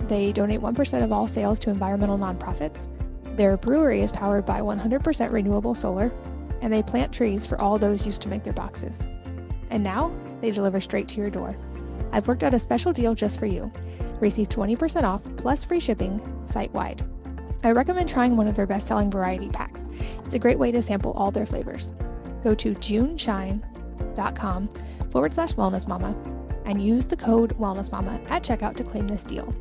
They donate 1% of all sales to environmental nonprofits. Their brewery is powered by 100% renewable solar, and they plant trees for all those used to make their boxes. And now, they deliver straight to your door. I've worked out a special deal just for you. Receive 20% off plus free shipping site-wide. I recommend trying one of their best-selling variety packs. It's a great way to sample all their flavors. Go to juneshine.com/wellnessmama and use the code wellnessmama at checkout to claim this deal.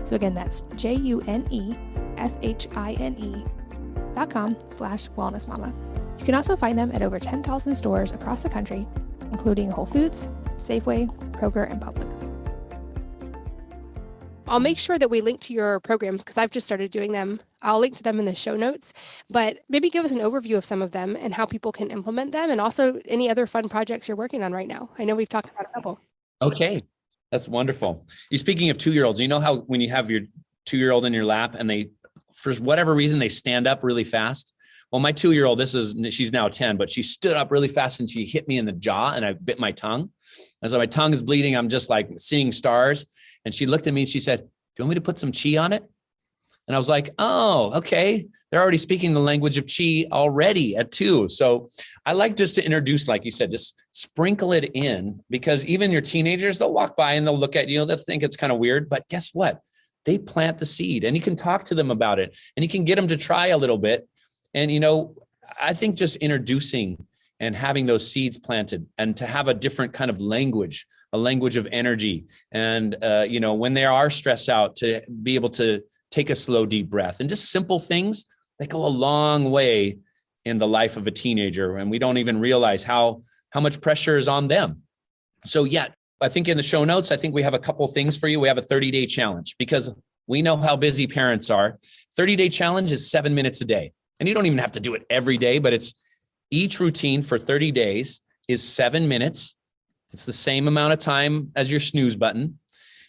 So again, that's JUNESHINE.com/wellnessmama. You can also find them at over 10,000 stores across the country, including Whole Foods, Safeway, Kroger, and Publix. I'll make sure that we link to your programs because I've just started doing them. I'll link to them in the show notes, but maybe give us an overview of some of them and how people can implement them, and also any other fun projects you're working on right now. I know we've talked about a couple. Okay, that's wonderful. Speaking of 2-year-olds, you know how when you have your 2-year-old in your lap and they, for whatever reason, they stand up really fast? Well, my 2-year-old, she's now 10, but she stood up really fast and she hit me in the jaw and I bit my tongue. And so my tongue is bleeding. I'm just like seeing stars. And she looked at me and she said, "Do you want me to put some Qi on it?" And I was like, "Oh, okay." They're already speaking the language of Qi already at 2. So I like just to introduce, like you said, just sprinkle it in, because even your teenagers, they'll walk by and they'll look at you, they'll think it's kind of weird, but guess what? They plant the seed and you can talk to them about it and you can get them to try a little bit. And, I think just introducing and having those seeds planted and to have a different kind of language, a language of energy. And, when they are stressed out, to be able to take a slow, deep breath and just simple things that go a long way in the life of a teenager. And we don't even realize how much pressure is on them. So yeah, I think in the show notes, I think we have a couple things for you. We have a 30-day challenge because we know how busy parents are. 30-day challenge is 7 minutes a day. And you don't even have to do it every day, but it's each routine for 30 days is 7 minutes. It's the same amount of time as your snooze button.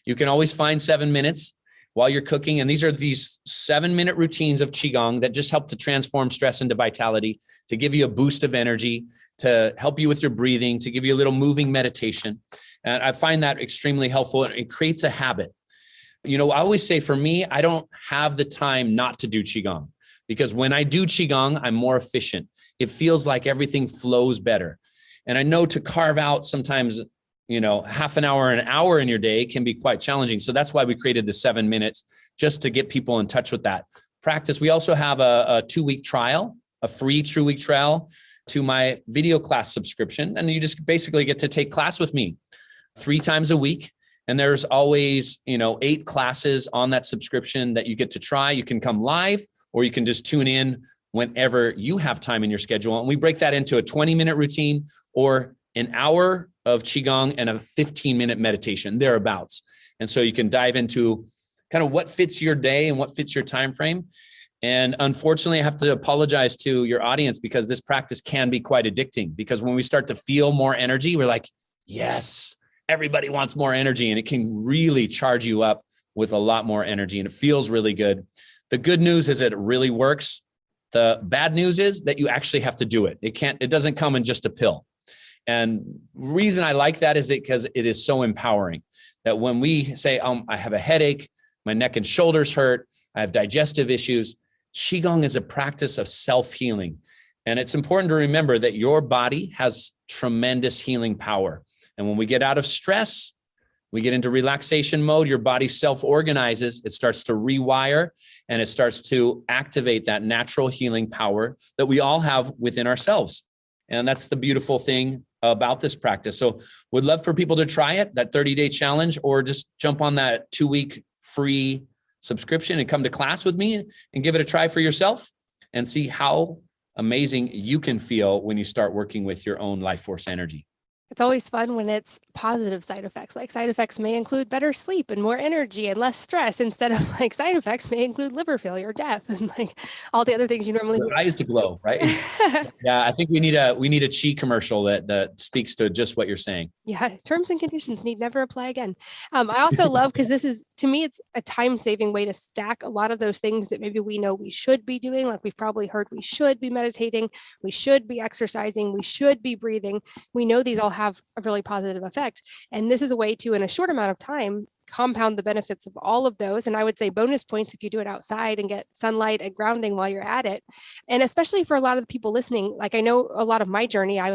You can always find 7 minutes while you're cooking. And these 7-minute routines of Qigong that just help to transform stress into vitality, to give you a boost of energy, to help you with your breathing, to give you a little moving meditation. And I find that extremely helpful. It creates a habit. I always say for me, I don't have the time not to do Qigong, because when I do Qigong, I'm more efficient. It feels like everything flows better. And I know to carve out sometimes, half an hour in your day can be quite challenging. So that's why we created the 7 minutes, just to get people in touch with that practice. We also have a 2-week trial, a free 2-week trial to my video class subscription. And you just basically get to take class with me 3 times a week. And there's always, 8 classes on that subscription that you get to try. You can come live, or you can just tune in whenever you have time in your schedule. And we break that into a 20-minute routine or an hour of Qigong and a 15-minute meditation, thereabouts. And so you can dive into kind of what fits your day and what fits your time frame. And unfortunately, I have to apologize to your audience, because this practice can be quite addicting, because when we start to feel more energy, we're like, yes, everybody wants more energy, and it can really charge you up with a lot more energy, and it feels really good. The good news is that it really works. The bad news is that you actually have to do it. It doesn't come in just a pill. And the reason I like that is because it is so empowering that when we say, I have a headache, my neck and shoulders hurt, I have digestive issues, Qigong is a practice of self-healing. And it's important to remember that your body has tremendous healing power. And when we get out of stress, we get into relaxation mode, your body self-organizes, it starts to rewire, and it starts to activate that natural healing power that we all have within ourselves. And that's the beautiful thing about this practice. So would love for people to try it, that 30-day challenge, or just jump on that 2-week free subscription and come to class with me and give it a try for yourself and see how amazing you can feel when you start working with your own life force energy. It's always fun when it's positive side effects. Like side effects may include better sleep and more energy and less stress, instead of like side effects may include liver failure, death, and like all the other things you normally hear. Eyes to glow, right? Yeah, I think we need a Qi commercial that speaks to just what you're saying. Yeah, terms and conditions need never apply again. I also love, because this is, to me, it's a time-saving way to stack a lot of those things that maybe we know we should be doing. Like we've probably heard we should be meditating, we should be exercising, we should be breathing. We know these all have a really positive effect. And this is a way to, in a short amount of time, compound the benefits of all of those. And I would say bonus points if you do it outside and get sunlight and grounding while you're at it. And especially for a lot of the people listening, like I know a lot of my journey, I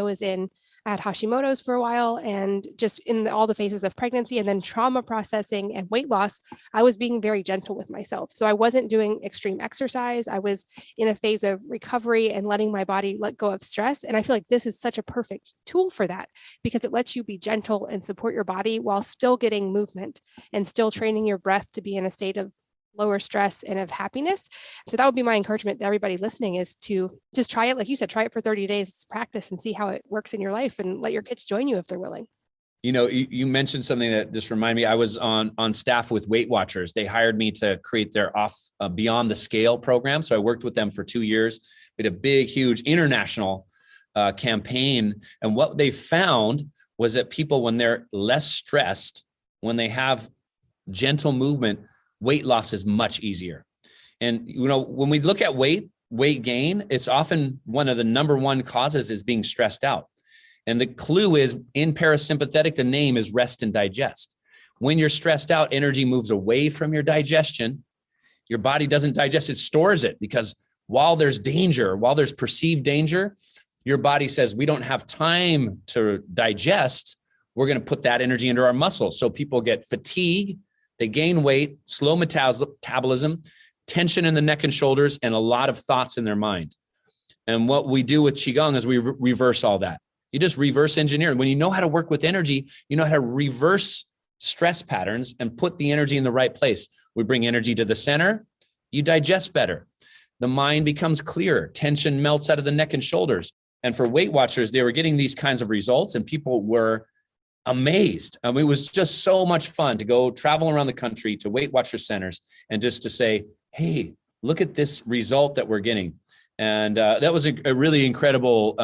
had Hashimoto's for a while, and just in all the phases of pregnancy and then trauma processing and weight loss, I was being very gentle with myself. So I wasn't doing extreme exercise. I was in a phase of recovery and letting my body let go of stress. And I feel like this is such a perfect tool for that, because it lets you be gentle and support your body while still getting movement and still training your breath to be in a state of lower stress and of happiness. So that would be my encouragement to everybody listening, is to just try it. Like you said, try it for 30 days, practice and see how it works in your life, and let your kids join you if they're willing. You mentioned something that just reminded me. I was on staff with Weight Watchers. They hired me to create their Beyond the Scale program. So I worked with them for 2 years. We had a big, huge international campaign. And what they found was that people, when they're less stressed, when they have gentle movement, weight loss is much easier. And, when we look at weight gain, it's often one of the number one causes is being stressed out. And the clue is in parasympathetic, the name is rest and digest. When you're stressed out, energy moves away from your digestion. Your body doesn't digest, it stores it, because while there's danger, while there's perceived danger, your body says, we don't have time to digest. We're going to put that energy into our muscles. So people get fatigue, they gain weight, slow metabolism, tension in the neck and shoulders, and a lot of thoughts in their mind. And what we do with Qigong is we reverse all that. You just reverse engineer. When you know how to work with energy, you know how to reverse stress patterns and put the energy in the right place. We bring energy to the center, you digest better. The mind becomes clearer. Tension melts out of the neck and shoulders. And for Weight Watchers, they were getting these kinds of results, and people were amazed. It was just so much fun to go travel around the country to Weight Watchers centers and just to say, hey, look at this result that we're getting. And that was a really incredible,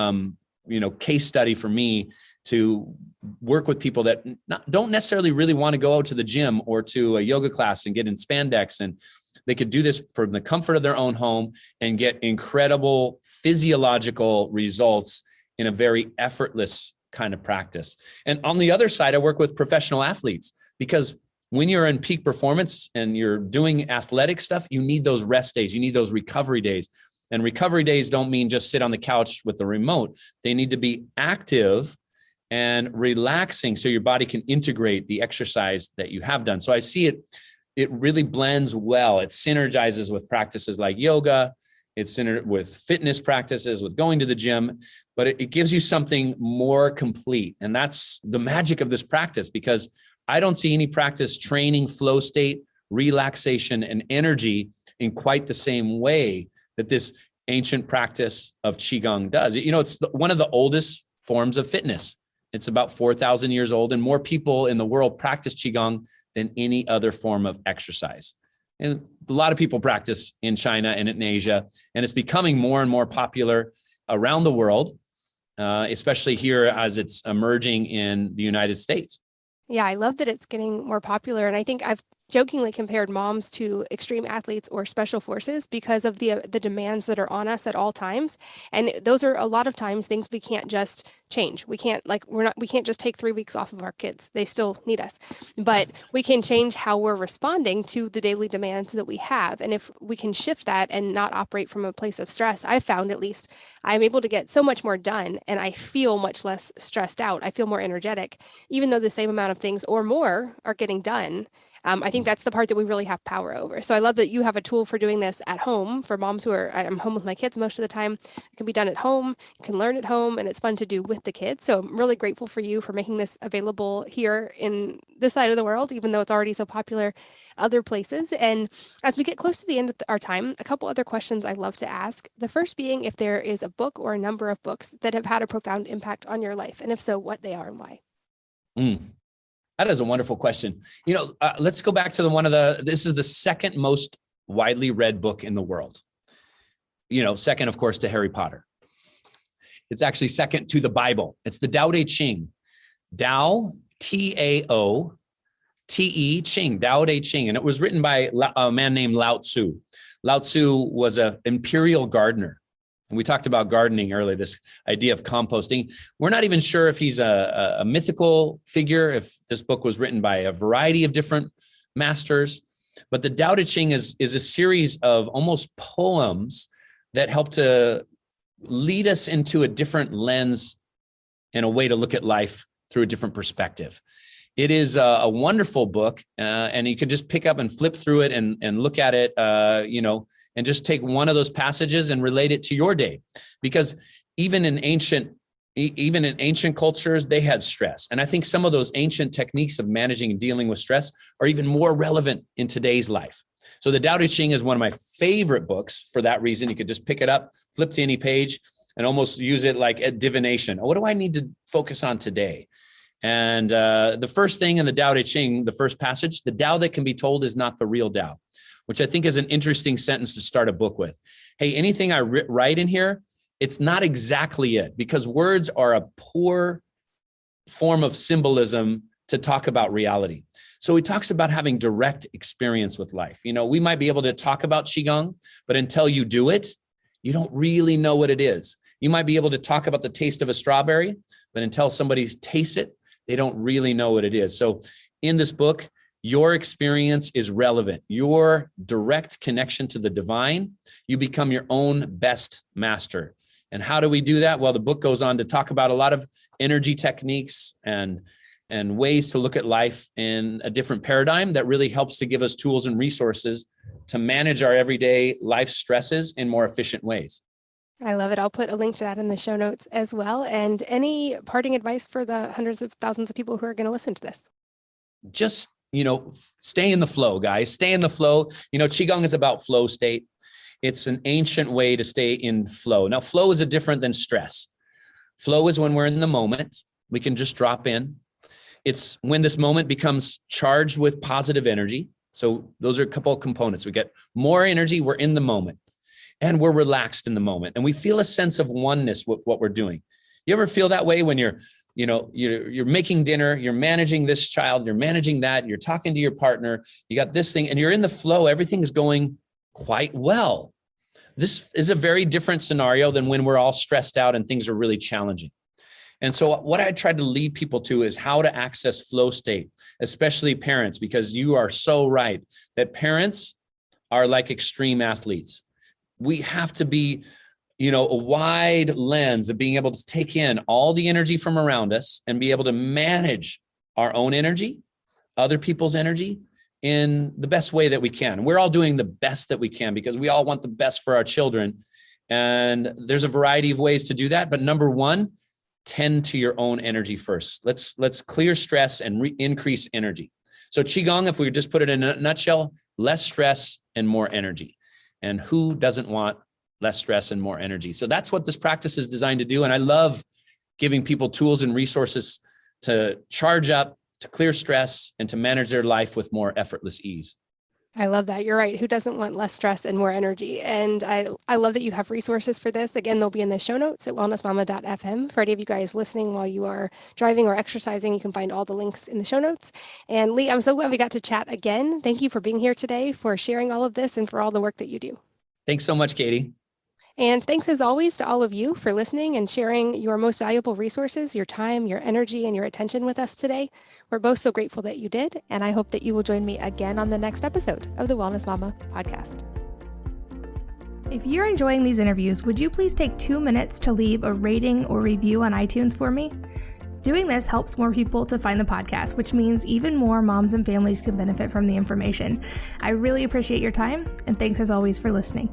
case study for me to work with people that don't necessarily really want to go out to the gym or to a yoga class and get in spandex. And they could do this from the comfort of their own home and get incredible physiological results in a very effortless kind of practice. And on the other side, I work with professional athletes, because when you're in peak performance and you're doing athletic stuff, you need those rest days. You need those recovery days. And recovery days don't mean just sit on the couch with the remote. They need to be active and relaxing so your body can integrate the exercise that you have done. So I see it really blends well. It synergizes with practices like yoga. It's centered with fitness practices, with going to the gym, but it gives you something more complete. And that's the magic of this practice, because I don't see any practice training flow state, relaxation, and energy in quite the same way that this ancient practice of Qi Gong does. It's one of the oldest forms of fitness. It's about 4,000 years old, and more people in the world practice Qi Gong than any other form of exercise. And a lot of people practice in China and in Asia, and it's becoming more and more popular around the world, especially here as it's emerging in the United States. Yeah, I love that it's getting more popular. And I think I've jokingly compared moms to extreme athletes or special forces because of the demands that are on us at all times. And those are a lot of times things we can't just change. We can't just take 3 weeks off of our kids. They still need us, but we can change how we're responding to the daily demands that we have. And if we can shift that and not operate from a place of stress, I've found, at least, I'm able to get so much more done, and I feel much less stressed out. I feel more energetic, even though the same amount of things or more are getting done. I think that's the part that we really have power over. So I love that you have a tool for doing this at home for moms I'm home with my kids most of the time. It can be done at home. You can learn at home, and it's fun to do with the kids. So I'm really grateful for you for making this available here in this side of the world, even though it's already so popular other places. And as we get close to the end of our time, a couple other questions I love to ask. The first being if there is a book or a number of books that have had a profound impact on your life, and if so, what they are and why. That is a wonderful question. Let's go back to this is the second most widely read book in the world. Second, of course, to Harry Potter. It's actually second to the Bible. It's the Tao Te Ching. Tao, T-A-O-T-E, Ching, Tao Te Ching. And it was written by a man named Lao Tzu. Lao Tzu was an imperial gardener. And we talked about gardening earlier, this idea of composting. We're not even sure if he's a mythical figure, if this book was written by a variety of different masters. But the Tao Te Ching is a series of almost poems that help to lead us into a different lens and a way to look at life through a different perspective. It is a wonderful book, and you can just pick up and flip through it and look at it, and just take one of those passages and relate it to your day. Because even in ancient cultures, they had stress. And I think some of those ancient techniques of managing and dealing with stress are even more relevant in today's life. So the Tao Te Ching is one of my favorite books for that reason. You could just pick it up, flip to any page, and almost use it like a divination. What do I need to focus on today? And the first thing in the Tao Te Ching, the first passage, the Tao that can be told is not the real Tao, which I think is an interesting sentence to start a book with. Hey, anything I write in here, it's not exactly it, because words are a poor form of symbolism to talk about reality. So he talks about having direct experience with life. We might be able to talk about Qigong, but until you do it, you don't really know what it is. You might be able to talk about the taste of a strawberry, but until somebody tastes it, they don't really know what it is. So in this book, your experience is relevant. Your direct connection to the divine, you become your own best master. And how do we do that? Well, the book goes on to talk about a lot of energy techniques and ways to look at life in a different paradigm that really helps to give us tools and resources to manage our everyday life stresses in more efficient ways. I love it. I'll put a link to that in the show notes as well. And any parting advice for the hundreds of thousands of people who are going to listen to this? Just, stay in the flow, guys. Stay in the flow. Qigong is about flow state. It's an ancient way to stay in flow. Now, flow is different than stress. Flow is when we're in the moment. We can just drop in. It's when this moment becomes charged with positive energy. So those are a couple of components. We get more energy. We're in the moment. And we're relaxed in the moment, and we feel a sense of oneness with what we're doing. You ever feel that way when you're making dinner, you're managing this child, you're managing that, you're talking to your partner, you got this thing, and you're in the flow, everything's going quite well. This is a very different scenario than when we're all stressed out and things are really challenging. And so what I tried to lead people to is how to access flow state, especially parents, because you are so right that parents are like extreme athletes. We have to be, a wide lens of being able to take in all the energy from around us and be able to manage our own energy, other people's energy in the best way that we can. We're all doing the best that we can because we all want the best for our children. And there's a variety of ways to do that. But number one, tend to your own energy first. Let's clear stress and increase energy. So Qi Gong, if we just put it in a nutshell, less stress and more energy. And who doesn't want less stress and more energy? So that's what this practice is designed to do. And I love giving people tools and resources to charge up, to clear stress, and to manage their life with more effortless ease. I love that. You're right. Who doesn't want less stress and more energy? And I love that you have resources for this. Again, they'll be in the show notes at wellnessmama.fm. For any of you guys listening while you are driving or exercising, you can find all the links in the show notes. And Lee, I'm so glad we got to chat again. Thank you for being here today, for sharing all of this, and for all the work that you do. Thanks so much, Katie. And thanks as always to all of you for listening and sharing your most valuable resources, your time, your energy, and your attention with us today. We're both so grateful that you did, and I hope that you will join me again on the next episode of the Wellness Mama podcast. If you're enjoying these interviews, would you please take 2 minutes to leave a rating or review on iTunes for me? Doing this helps more people to find the podcast, which means even more moms and families can benefit from the information. I really appreciate your time, and thanks as always for listening.